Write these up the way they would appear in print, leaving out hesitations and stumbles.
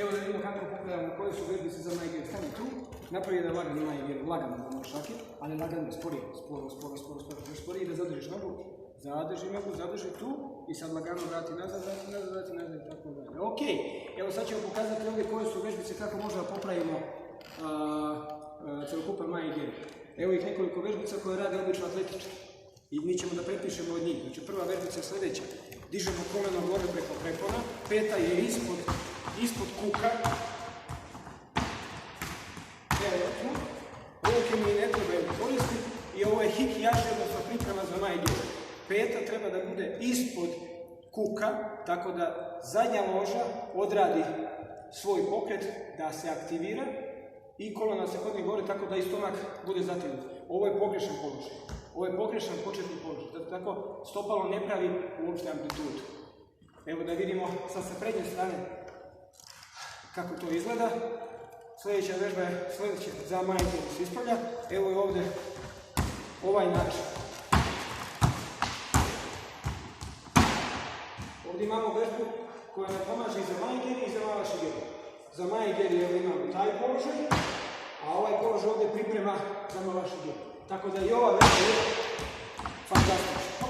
Evo da vidimo kako pogledamo koje su vežbice za majger. Stani tu, napravi jedan lagan majger, lagano da možeš šaki, ali lagano, sporije, sporije da zadržiš nogu, zadrži tu i sad lagano vrati nazad, tako dalje. Ok, evo sad ćemo pokazati ovdje koje su vežbice, kako možda popravimo celokupan majger. Evo ih nekoliko vežbica koje rade obično atletički i mi ćemo da prepišemo od njih. Znači prva vežbica je sljedeća. Dižemo koleno gore preko prepona, peta je ispod kuka. Evo tu. Ruke mi ne trebaju koristiti i ovo je hik jaše, odnosno priprema za majger. Peta treba da bude ispod kuka, tako da zadnja loža odradi svoj pokret, da se aktivira i kolena se podne gore tako da i stomak bude zategnut. Ovo je pogrešan položaj. Ovo je pogrešan početni položaj. Tako stopalo ne pravi uopšte amplitudu. Evo da vidimo sad sa prednje strane kako to izgleda. Sljedeća vežba je sljedeća za majke da se ispravlja. Evo je ovdje ovaj način. Ovdje imamo vežbu koja nam pomaže i za majger i za mala šigera. Za majger imamo taj položaj, a ovaj položaj ovdje priprema za mala šigera. Tako da i ova vežba je fantastična.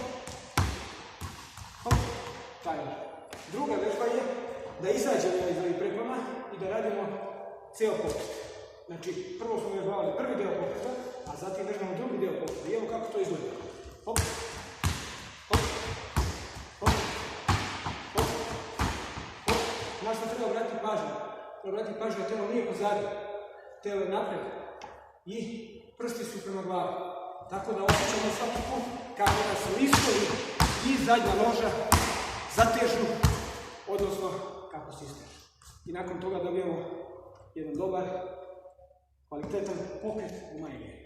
Taj vežba. Druga vežba je da izađemo iz ovih prepona i da radimo ceo pokret. Znači, prvo smo vežbavali prvi deo pokreta, a zatim vežbamo drugi deo pokreta. I evo kako to izgleda. Hop, hop, hop, hop, hop. Na što treba obratiti pažnju? Treba obratiti pažnju da telo nije pozadnje, telo je napred i prsti su prema glavi. Tako da osjećamo svaki put kako nas listovi i zadnja loža zatežu, odnosno kako se istežu. I nakon toga dobijemo jedan dobar, kvalitetan pokret u majgeru.